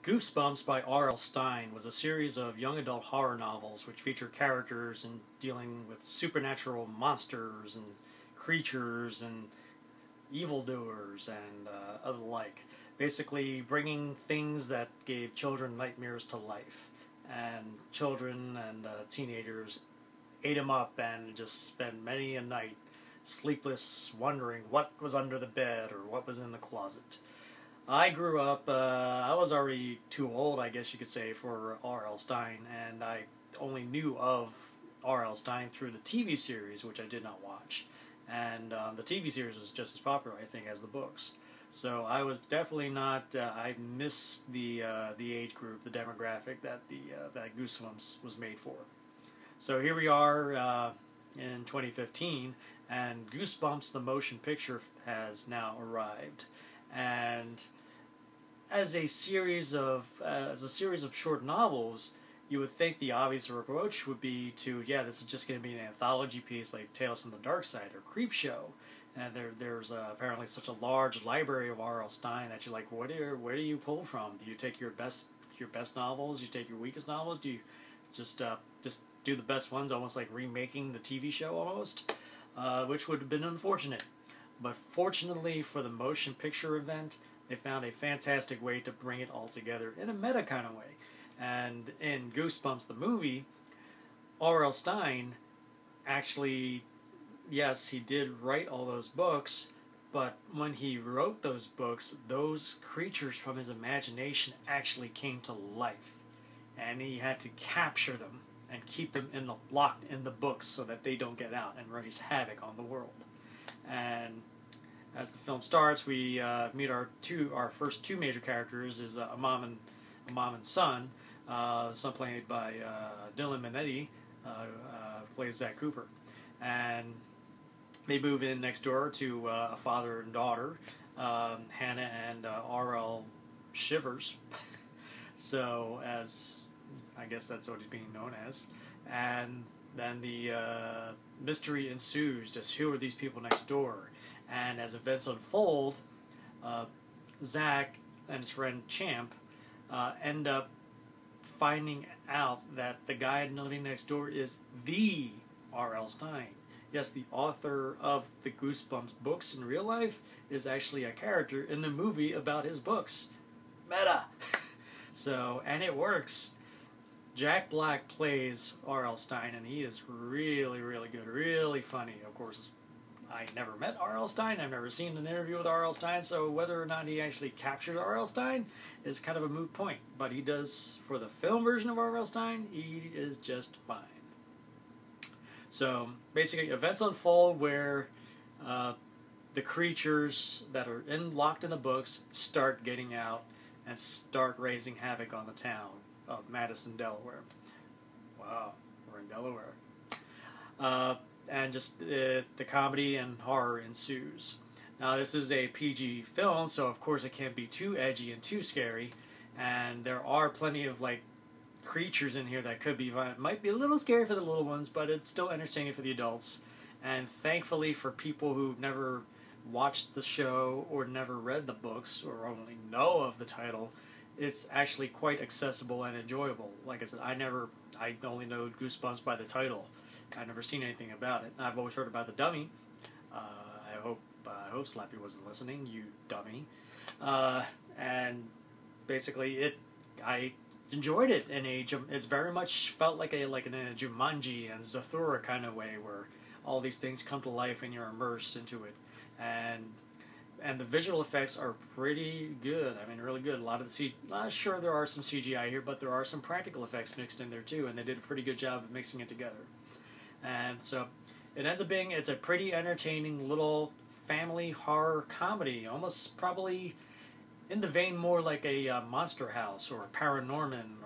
Goosebumps by R.L. Stine was a series of young adult horror novels which feature characters and dealing with supernatural monsters and creatures and evildoers and other like. Basically, bringing things that gave children nightmares to life. And children and teenagers ate them up and just spent many a night sleepless, wondering what was under the bed or what was in the closet. I grew up, I was already too old, I guess you could say, for R.L. Stine, and I only knew of R.L. Stine through the TV series, which I did not watch. And the TV series was just as popular, I think, as the books. So I was definitely not, I missed the age group, the demographic that that Goosebumps was made for. So here we are in 2015, and Goosebumps, the motion picture, has now arrived. And as a series of short novels, you would think the obvious approach would be to, yeah, this is just going to be an anthology piece like Tales from the Dark Side or Creepshow. And there's apparently such a large library of R.L. Stine that you're like, where do you pull from? Do you take your best novels? You take your weakest novels? Do you just do the best ones, almost like remaking the TV show almost? Which would have been unfortunate. But fortunately for the motion picture event, they found a fantastic way to bring it all together in a meta kind of way. And in Goosebumps the movie, R.L. Stine actually, yes, he did write all those books, but when he wrote those books, those creatures from his imagination actually came to life. And he had to capture them and keep them locked in the books so that they don't get out and raise havoc on the world. And as the film starts, we meet our first two major characters is a mom and son. Son played by Dylan Minetti, plays Zach Cooper, and they move in next door to a father and daughter, Hannah and R.L. Shivers. So, as I guess that's what he's being known as, and then the mystery ensues. Just who are these people next door? And as events unfold, Zach and his friend Champ end up finding out that the guy living next door is the R.L. Stine. Yes, the author of the Goosebumps books in real life is actually a character in the movie about his books. Meta! So, and it works. Jack Black plays R.L. Stine, and he is really, really good, really funny. Of course, I never met R.L. Stine. I've never seen an interview with R.L. Stine, so whether or not he actually captured R.L. Stine is kind of a moot point. But he does, for the film version of R.L. Stine, he is just fine. So, basically, events unfold where the creatures that are locked in the books start getting out and start raising havoc on the town of Madison, Delaware. Wow, we're in Delaware. And just the comedy and horror ensues. Now, this is a PG film, so of course it can't be too edgy and too scary. And there are plenty of creatures in here that could be violent. Might be a little scary for the little ones, but it's still entertaining for the adults. And thankfully, for people who've never watched the show or never read the books or only know of the title, it's actually quite accessible and enjoyable. Like I said, I only know Goosebumps by the title. I've never seen anything about it. I've always heard about the dummy. I hope Slappy wasn't listening, you dummy. And basically, I enjoyed it in it's very much felt like in a Jumanji and Zathura kind of way, where all these things come to life and you're immersed into it. And the visual effects are pretty good. I mean, really good. A lot of the sure there are some CGI here, but there are some practical effects mixed in there too, and they did a pretty good job of mixing it together. And so it ends up being, it's a pretty entertaining little family horror comedy, almost probably in the vein more like a Monster House or Paranorman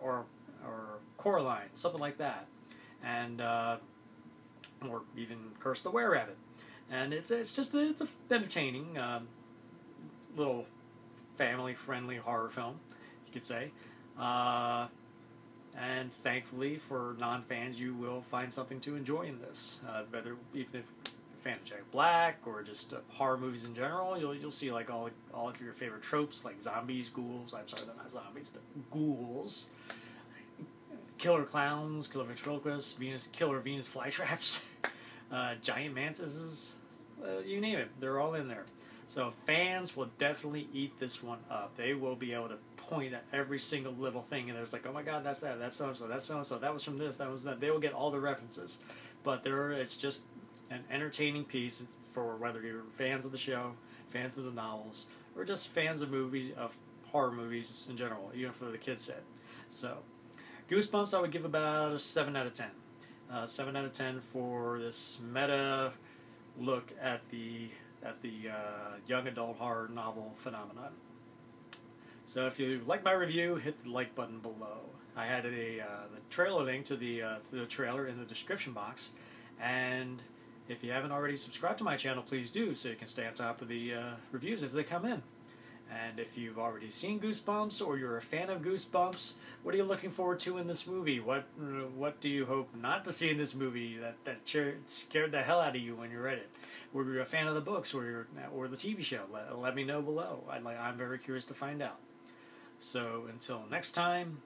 or Coraline, something like that, and or even Curse the Were-Rabbit. And it's a entertaining little family-friendly horror film, you could say. And thankfully, for non-fans, you will find something to enjoy in this. Even if fan of Jack Black or just horror movies in general, you'll see like all of your favorite tropes like zombies, ghouls. I'm sorry, they're not zombies. They're ghouls. Killer clowns, killer ventriloquists, killer Venus flytraps, giant mantises, you name it, they're all in there. So fans will definitely eat this one up. They will be able to point at every single little thing, and there's like, oh my god, that's that, that's so and so, that's so and so, that was from this, that was that. They will get all the references, but it's just an entertaining piece for whether you're fans of the show, fans of the novels, or just fans of movies, of horror movies in general, even for the kids set. So. Goosebumps, I would give about a 7 out of 10. 7 out of 10 for this meta look at the young adult horror novel phenomenon. So if you like my review, hit the like button below. I had the trailer link to the trailer in the description box, and if you haven't already subscribed to my channel, please do, so you can stay on top of the reviews as they come in. And if you've already seen Goosebumps or you're a fan of Goosebumps, what are you looking forward to in this movie? What do you hope not to see in this movie that scared the hell out of you when you read it? Were you a fan of the books or the TV show? Let me know below. I'm very curious to find out. So until next time,